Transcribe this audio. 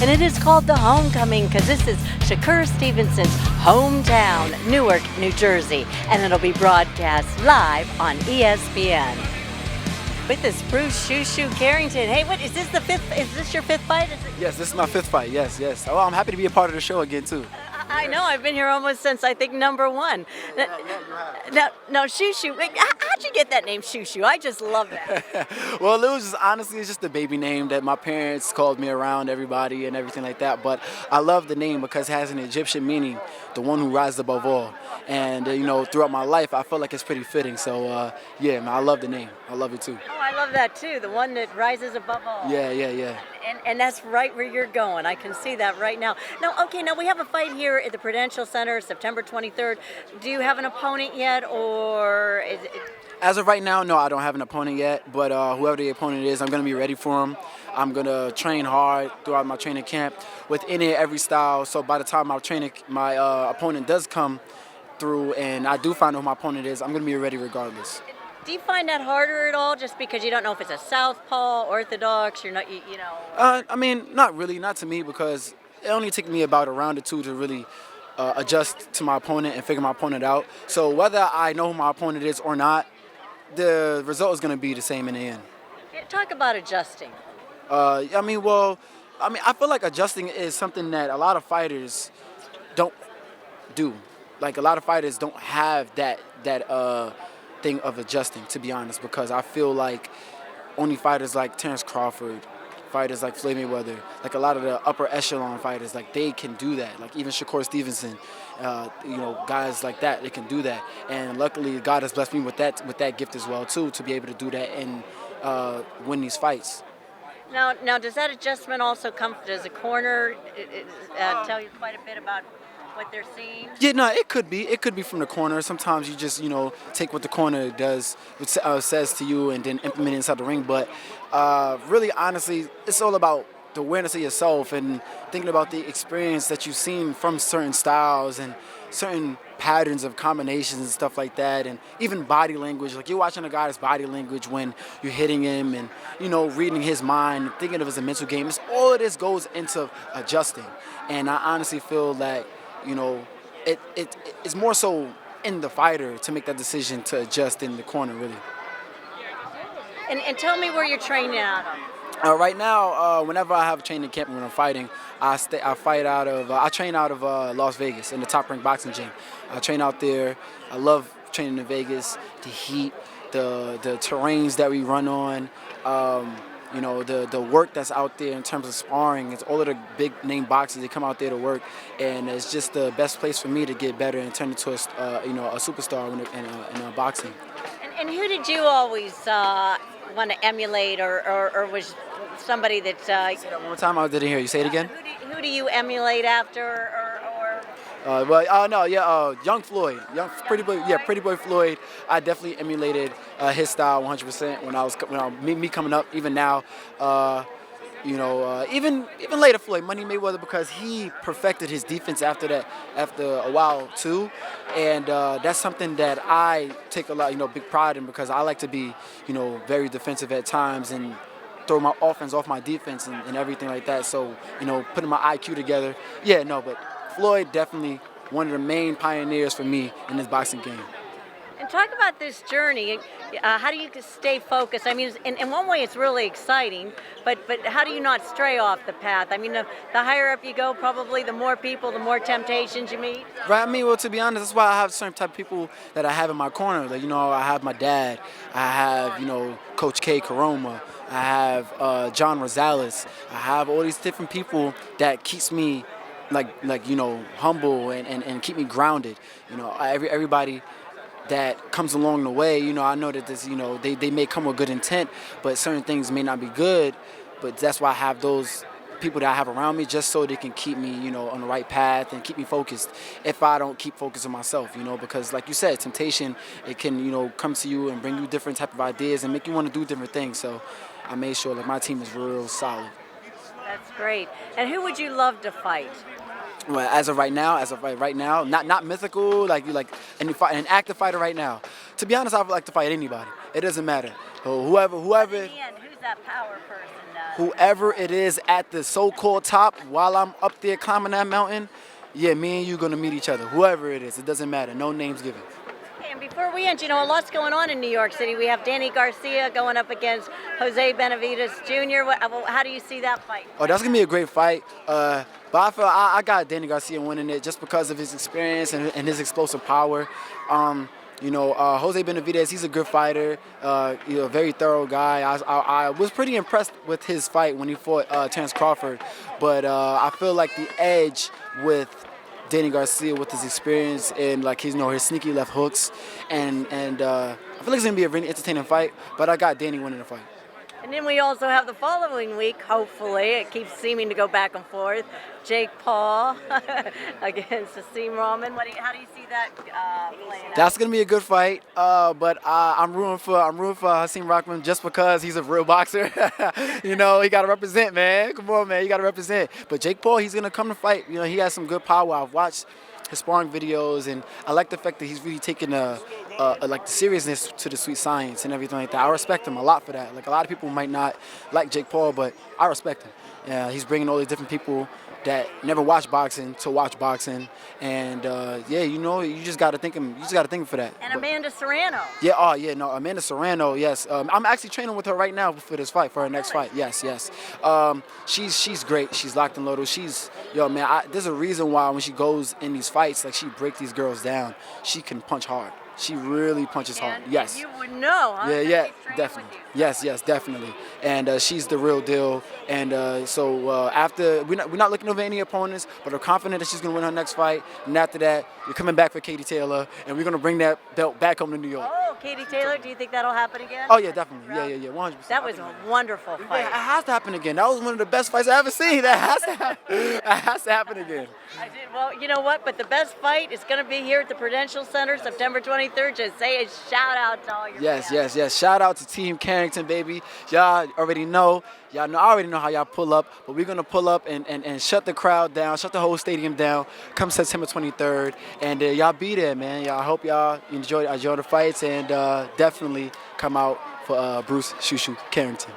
and it is called The Homecoming because this is Shakur Stevenson's hometown, Newark, New Jersey, and it'll be broadcast live on ESPN. With this SHU SHU Carrington. Hey, what is this? Is this your fifth fight? Yes, this is my fifth fight. Yes. Oh, I'm happy to be a part of the show again too. I know. I've been here almost since I think number one. Yeah, you have. No, SHU SHU. How'd you get that name, SHU SHU? I just love that. Well, it was just honestly, it's just a baby name that my parents called me around everybody and everything like that. But I love the name because it has an Egyptian meaning, the one who rises above all. And throughout my life, I feel like it's pretty fitting. So yeah, man, I love the name. I love it too. Oh, I love that too. The one that rises above all. Yeah. And that's right where you're going. I can see that right now. Now we have a fight here at the Prudential Center, September 23rd. Do you have an opponent yet, or is it? As of right now, no, I don't have an opponent yet. But whoever the opponent is, I'm going to be ready for him. I'm going to train hard throughout my training camp with any and every style. So by the time my opponent does come through and I do find out who my opponent is, I'm going to be ready regardless. Do you find that harder at all, just because you don't know if it's a southpaw, orthodox, you're not, you know? I mean, not really, not to me, because it only took me about a round or two to really adjust to my opponent and figure my opponent out. So whether I know who my opponent is or not, the result is going to be the same in the end. Yeah, talk about adjusting. I feel like adjusting is something that a lot of fighters don't do. Like, a lot of fighters don't have that thing of adjusting, to be honest, because I feel like only fighters like Terrence Crawford, fighters like Floyd Mayweather, like a lot of the upper echelon fighters, like they can do that. Like even Shakur Stevenson, guys like that, they can do that. And luckily, God has blessed me with that gift as well too, to be able to do that and win these fights. Now, does that adjustment also come? Does a corner tell you quite a bit about what they're seeing? Yeah, no, it could be. It could be from the corner. Sometimes you just, take what the corner does, says to you, and then implement it inside the ring. But really, honestly, it's all about the awareness of yourself and thinking about the experience that you've seen from certain styles and certain patterns of combinations and stuff like that, and even body language. Like, you're watching a guy's body language when you're hitting him and, reading his mind, thinking of it as a mental game. All of this goes into adjusting. And I honestly feel that it's more so in the fighter to make that decision to adjust in the corner, really. And tell me where you're training out of. Right now, whenever I have a training camp when I'm fighting, I train out of Las Vegas in the Top Rank Boxing Gym. I train out there. I love training in Vegas. The heat, the terrains that we run on. The work that's out there in terms of sparring. It's all of the big name boxers. They come out there to work, and it's just the best place for me to get better and turn into a superstar in boxing. And who did you always want to emulate, or was somebody that? Say that one more time. I didn't hear you. Say it again. Who do you emulate after, or? Young Floyd, Pretty Boy Floyd. I definitely emulated his style 100% when me coming up. Even now, even later Floyd, Money Mayweather, because he perfected his defense after a while too, and that's something that I take a lot, big pride in, because I like to be, very defensive at times and throw my offense off my defense and everything like that. So, putting my IQ together. But Floyd definitely one of the main pioneers for me in this boxing game. And talk about this journey. How do you stay focused? I mean, in one way, it's really exciting, but how do you not stray off the path? I mean, the higher up you go, probably the more people, the more temptations you meet. Right. I mean, well, to be honest, that's why I have certain type of people that I have in my corner. Like, I have my dad. I have, Coach K. Karoma. I have John Rosales. I have all these different people that keeps me humble and keep me grounded. Everybody that comes along the way, I know that this, they may come with good intent, but certain things may not be good. But that's why I have those people that I have around me, just so they can keep me, on the right path and keep me focused if I don't keep focused on myself, because like you said, temptation, it can, come to you and bring you different type of ideas and make you want to do different things. So I made sure my team is real solid. That's great. And who would you love to fight? Well, as of right now, not mythical, like an active fighter right now. To be honest, I would like to fight anybody. It doesn't matter. Whoever. In the end, who's that power person? whoever it is at the so-called top while I'm up there climbing that mountain, yeah, me and you going to meet each other. Whoever it is, it doesn't matter. No names given. And before we end, a lot's going on in New York City. We have Danny Garcia going up against Jose Benavidez Jr. How do you see that fight? Oh, that's going to be a great fight. But I feel I got Danny Garcia winning it just because of his experience and his explosive power. Jose Benavidez, he's a good fighter, a very thorough guy. I was pretty impressed with his fight when he fought Terrence Crawford, but I feel like the edge with Danny Garcia with his experience and his sneaky left hooks, and I feel like it's gonna be a really entertaining fight. But I got Danny winning the fight. And then we also have the following week, hopefully, it keeps seeming to go back and forth, Jake Paul against Asim Rahman. How do you see that playing out? That's gonna be a good fight, but I'm rooting for Asim Rahman just because he's a real boxer. He gotta represent, man. Come on, man, you gotta represent. But Jake Paul, he's gonna come to fight. He has some good power. I've watched his sparring videos, and I like the fact that he's really taking the seriousness to the sweet science and everything like that. I respect him a lot for that. A lot of people might not like Jake Paul, but I respect him. Yeah, he's bringing all these different people that never watch boxing to watch boxing, and you just got to thank him. You just got to thank him for that. And Amanda Serrano. Yeah, Amanda Serrano. Yes, I'm actually training with her right now for this fight, for her next fight. Yes. She's great. She's locked and loaded. There's a reason why when she goes in these fights, she breaks these girls down. She can punch hard. She really punches hard. Yes. You would know, huh? Yeah, definitely. Yes, definitely. And she's the real deal. And so after we're not looking over any opponents, but we're confident that she's gonna win her next fight. And after that, we're coming back for Katie Taylor, and we're gonna bring that belt back home to New York. Oh, Katie Taylor, do you think that'll happen again? Oh yeah, definitely. Yeah, 100%. That was a wonderful fight. It has to happen again. That was one of the best fights I've ever seen. That has to happen. That has to happen again. Well, you know what? But the best fight is going to be here at the Prudential Center, September 23rd. Just say a shout out to all your fans. Yes. Shout out to Team Carrington, baby. Y'all already know. I already know how y'all pull up, but we're going to pull up and shut the crowd down, shut the whole stadium down, come September 23rd. And y'all be there, man. I hope y'all enjoy the fights, and definitely come out for Bruce SHU SHU Carrington.